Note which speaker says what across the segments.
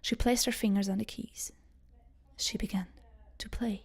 Speaker 1: She placed her fingers on the keys. She began to play.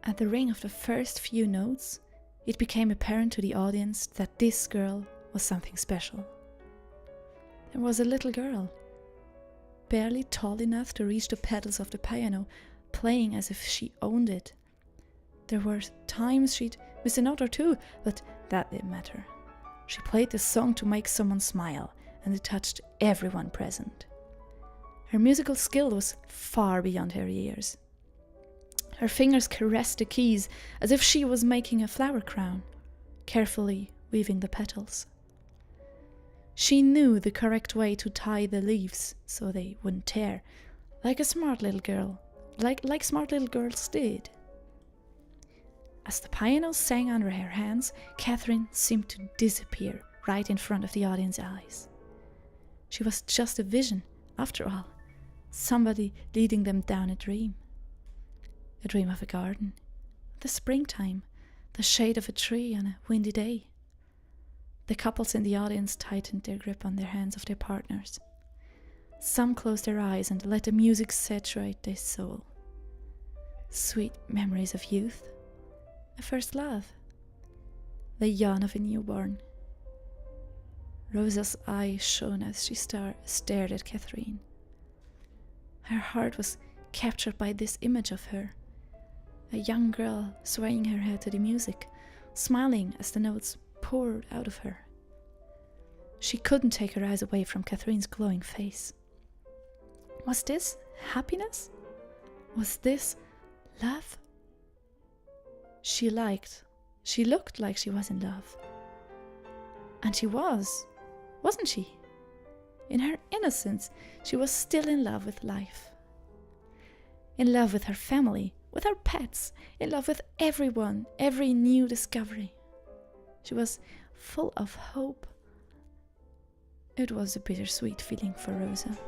Speaker 1: At the ring of the first few notes, it became apparent to the audience that this girl was something special. There was a little girl, barely tall enough to reach the pedals of the piano, playing as if she owned it. There were times she'd miss a note or two, but that didn't matter. She played the song to make someone smile, and it touched everyone present. Her musical skill was far beyond her years. Her fingers caressed the keys as if she was making a flower crown, carefully weaving the petals. She knew the correct way to tie the leaves so they wouldn't tear, like a smart little girl, like smart little girls did. As the piano sang under her hands, Catherine seemed to disappear right in front of the audience's eyes. She was just a vision, after all, somebody leading them down a dream of a garden, the springtime, the shade of a tree on a windy day. The couples in the audience tightened their grip on their hands of their partners. Some closed their eyes and let the music saturate their soul. Sweet memories of youth, a first love, the yawn of a newborn. Rosa's eyes shone as she stared at Catherine. Her heart was captured by this image of her, a young girl swaying her head to the music, smiling as the notes poured out of her. She couldn't take her eyes away from Catherine's glowing face. Was this happiness? Was this love? She looked like she was in love. And she was, wasn't she? In her innocence, she was still in love with life. In love with her family, with her pets, in love with everyone, every new discovery. She was full of hope. It was a bittersweet feeling for Rosa.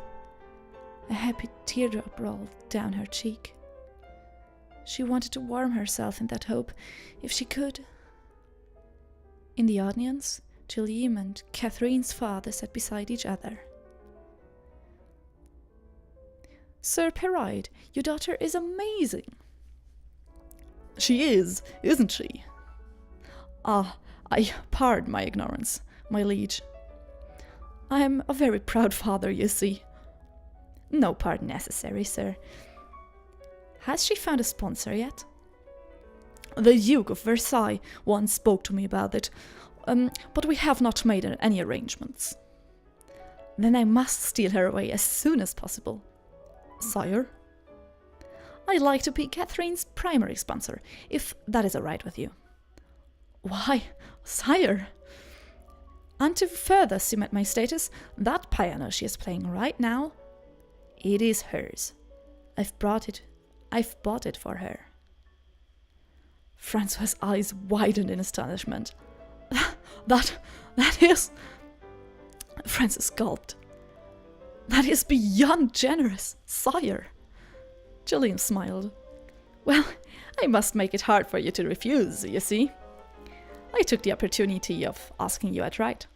Speaker 1: A happy teardrop rolled down her cheek. She wanted to warm herself in that hope, if she could. In the audience, Gilliam and Catherine's father sat beside each other. "Sir Peride, your daughter is amazing." "She is, isn't she?" I pardon my ignorance, my liege. I am a very proud father, you see." "No pardon necessary, sir. Has she found a sponsor yet?" "The Duke of Versailles once spoke to me about it, but we have not made any arrangements." "Then I must steal her away as soon as possible." "Sire?" "I'd like to be Catherine's primary sponsor, if that is all right with you." "Why, sire?" "And to further cement my status, that piano she is playing right now, it is hers. I've bought it for her." Francois' eyes widened in astonishment. That is... Francis gulped. "That is beyond generous, sire." Gilliam smiled. "Well, I must make it hard for you to refuse, you see. I took the opportunity of asking you outright.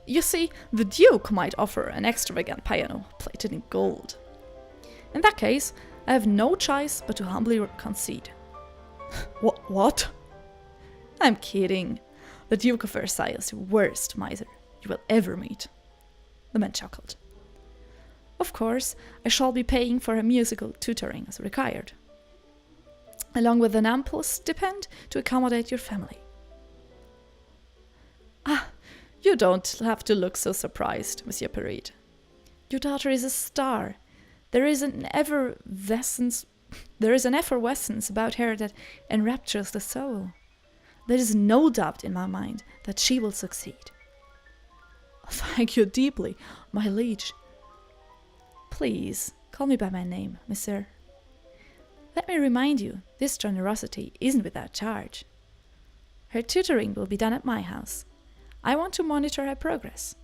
Speaker 1: You see, the Duke might offer an extravagant piano plated in gold. In that case, I have no choice but to humbly concede." What? "I'm kidding. The Duke of Versailles is the worst miser you will ever meet." The man chuckled. "Of course, I shall be paying for her musical tutoring as required, along with an ample stipend to accommodate your family." You don't have to look so surprised, Monsieur Peride. Your daughter is a star. There is an effervescence about her that enraptures the soul. There is no doubt in my mind that she will succeed." "Thank you deeply, my liege." "Please, call me by my name, monsieur. Let me remind you, this generosity isn't without charge. Her tutoring will be done at my house. I want to monitor her progress.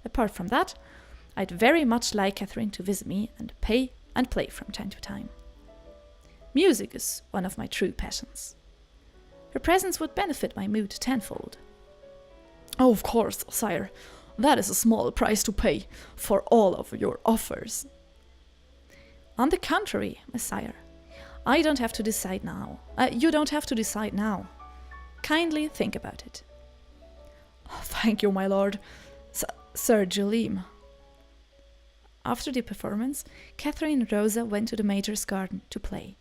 Speaker 1: Apart from that, I'd very much like Catherine to visit me and play from time to time. Music is one of my true passions. Her presence would benefit my mood tenfold." "Oh, of course, sire. That is a small price to pay for all of your offers." "On the contrary, Messire, I don't have to decide now. You don't have to decide now. Kindly think about it." "Thank you, my lord. Sir Gilliam." After the performance, Catherine and Rosa went to the Major's garden to play.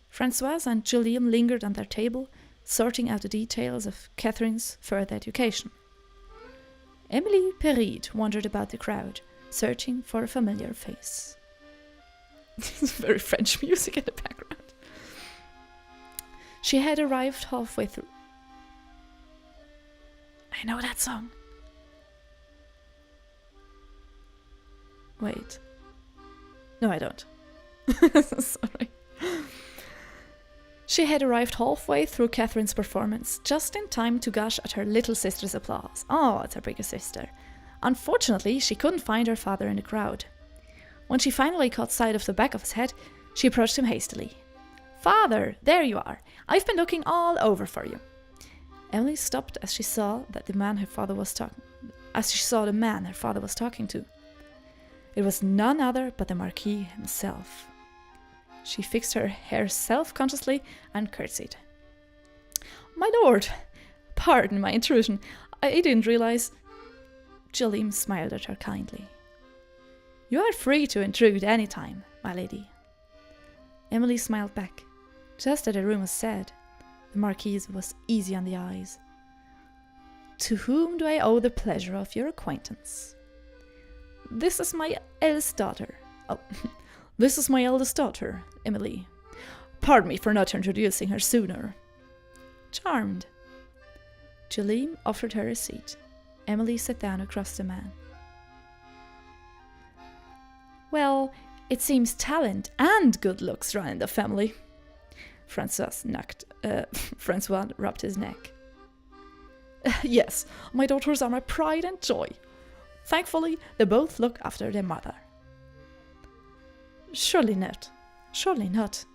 Speaker 1: Francoise and Gilliam lingered on their table, sorting out the details of Catherine's further education. Emily Peride wandered about the crowd, searching for a familiar face. This is very French music in the background. She had arrived halfway through. I know that song. Wait. No, I don't. Sorry. She had arrived halfway through Catherine's performance, just in time to gush at her little sister's applause. Oh, it's her bigger sister. Unfortunately, she couldn't find her father in the crowd. When she finally caught sight of the back of his head, she approached him hastily. "Father, there you are. I've been looking all over for you." Emily stopped as she saw that the man her father was talking to. It was none other but the Marquis himself. She fixed her hair self-consciously and curtsied. "My lord, pardon my intrusion. I didn't realize..." Gilliam smiled at her kindly. "You are free to intrude any time, my lady." Emily smiled back. Just as the room was said, the Marquise was easy on the eyes. "To whom do I owe the pleasure of your acquaintance?" This is my eldest daughter, Emily. Pardon me for not introducing her sooner." "Charmed." Gilliam offered her a seat. Emily sat down across the man. "Well, it seems talent and good looks run in the family." Francois rubbed his neck. "Yes, my daughters are my pride and joy. Thankfully, they both look after their mother." Surely not,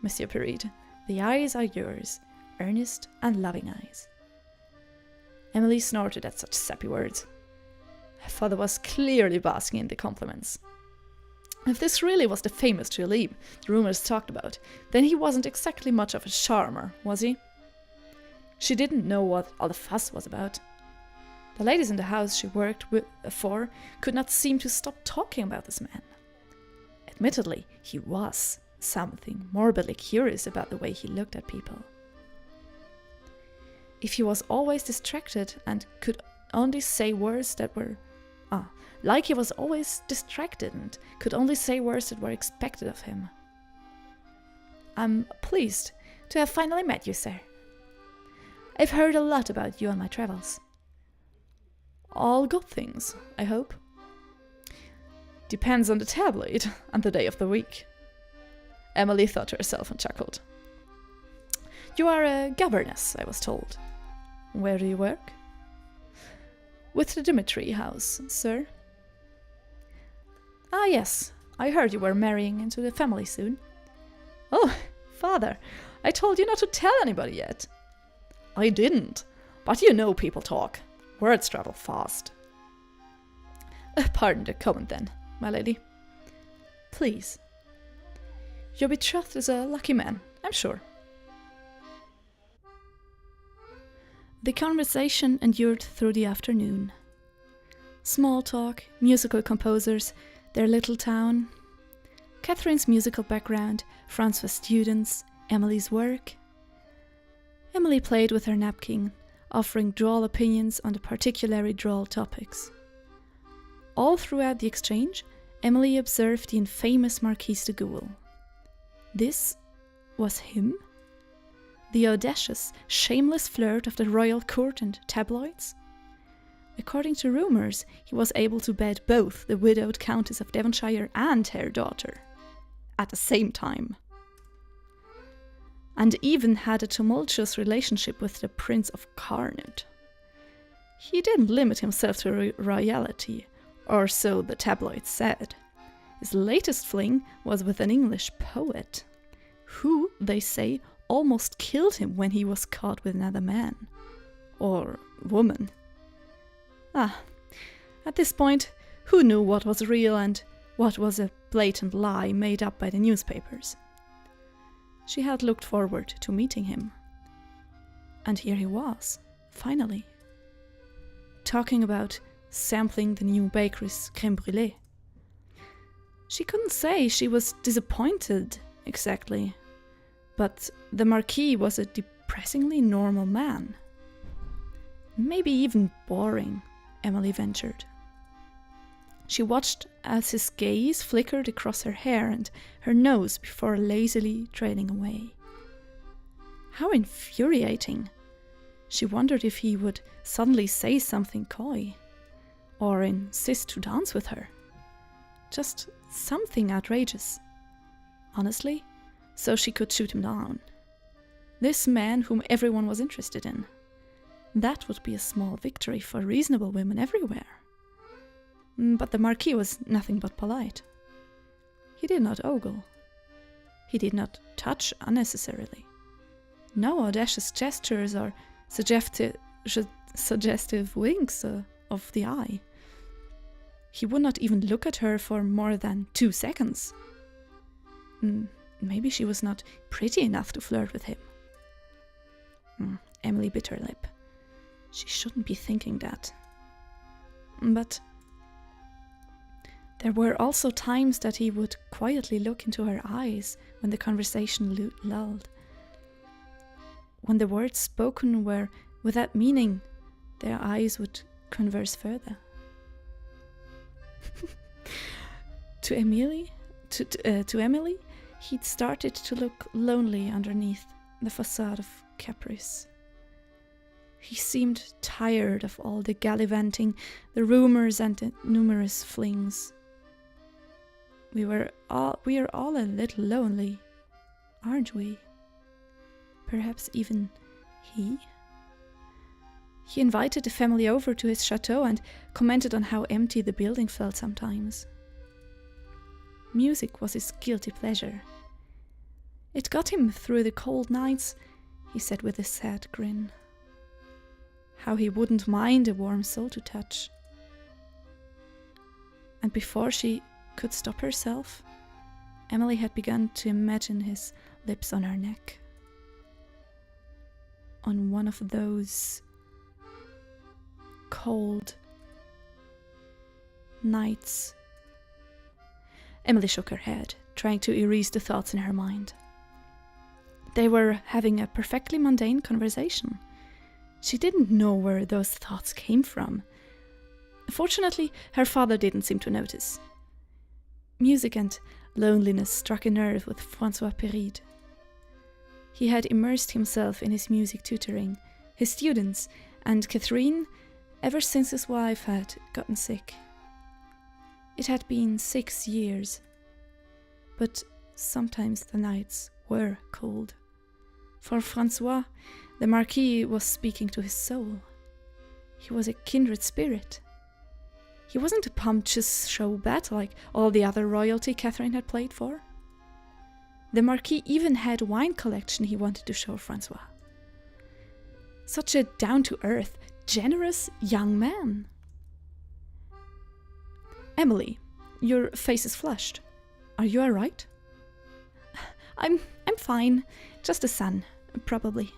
Speaker 1: Monsieur Perride. The eyes are yours, earnest and loving eyes." Emily snorted at such sappy words. Her father was clearly basking in the compliments. If this really was the famous Gilliam the rumors talked about, then he wasn't exactly much of a charmer, was he? She didn't know what all the fuss was about. The ladies in the house she worked for could not seem to stop talking about this man. Admittedly, he was something morbidly curious about the way he looked at people. If he was always distracted and could only say words that were... like he was always distracted and could only say words that were expected of him. "I'm pleased to have finally met you, sir. I've heard a lot about you on my travels." "All good things, I hope." "Depends on the tabloid and the day of the week." Emily thought to herself and chuckled. "You are a governess, I was told. Where do you work?" "With the Dimitri house, sir." "Ah, yes, I heard you were marrying into the family soon." "Oh, father, I told you not to tell anybody yet." "I didn't, but you know people talk. Words travel fast." "Pardon the comment then, my lady." "Please." "Your betrothed is a lucky man, I'm sure." The conversation endured through the afternoon. Small talk, musical composers, their little town, Catherine's musical background, Francois' students, Emily's work. Emily played with her napkin, offering droll opinions on the particularly droll topics. All throughout the exchange, Emily observed the infamous Marquis de Gouel. This was him? The audacious, shameless flirt of the royal court and tabloids? According to rumours, he was able to bed both the widowed Countess of Devonshire and her daughter at the same time, and even had a tumultuous relationship with the Prince of Carnot. He didn't limit himself to royalty, or so the tabloids said. His latest fling was with an English poet, who, they say, almost killed him when he was caught with another man. Or woman. At this point, who knew what was real and what was a blatant lie made up by the newspapers? She had looked forward to meeting him. And here he was, finally. Talking about sampling the new bakery's crème brûlée. She couldn't say she was disappointed, exactly. But the Marquis was a depressingly normal man. Maybe even boring, Emily ventured. She watched as his gaze flickered across her hair and her nose before lazily trailing away. How infuriating! She wondered if he would suddenly say something coy, or insist to dance with her. Just something outrageous. Honestly, so she could shoot him down. This man whom everyone was interested in. That would be a small victory for reasonable women everywhere. But the Marquis was nothing but polite. He did not ogle. He did not touch unnecessarily. No audacious gestures or suggestive winks of the eye. He would not even look at her for more than 2 seconds. Maybe she was not pretty enough to flirt with him. Emily bit her lip. She shouldn't be thinking that. But there were also times that he would quietly look into her eyes when the conversation lulled. When the words spoken were without meaning, their eyes would converse further. To Emily, he'd started to look lonely underneath the facade of caprice. He seemed tired of all the gallivanting, the rumors and the numerous flings. We are all a little lonely, aren't we? Perhaps even he? He invited the family over to his chateau and commented on how empty the building felt sometimes. Music was his guilty pleasure. It got him through the cold nights, he said with a sad grin. How he wouldn't mind a warm soul to touch. And before she could stop herself, Emily had begun to imagine his lips on her neck. On one of those cold nights. Emily shook her head, trying to erase the thoughts in her mind. They were having a perfectly mundane conversation. She didn't know where those thoughts came from. Fortunately, her father didn't seem to notice. Music and loneliness struck a nerve with François Péride. He had immersed himself in his music tutoring, his students, and Catherine, ever since his wife had gotten sick. It had been 6 years, but sometimes the nights were cold. For François, the Marquis was speaking to his soul. He was a kindred spirit. He wasn't a pompous showbat like all the other royalty Catherine had played for. The Marquis even had a wine collection he wanted to show François. Such a down-to-earth, generous young man. Emily, your face is flushed. Are you all right? I'm fine. Just the sun, probably.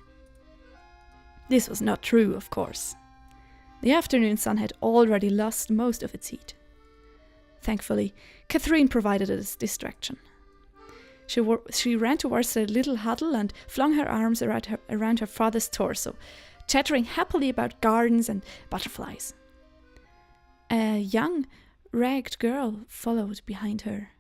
Speaker 1: This was not true, of course. The afternoon sun had already lost most of its heat. Thankfully, Catherine provided a distraction. She ran towards the little huddle and flung her arms around her father's torso, chattering happily about gardens and butterflies. A young, ragged girl followed behind her.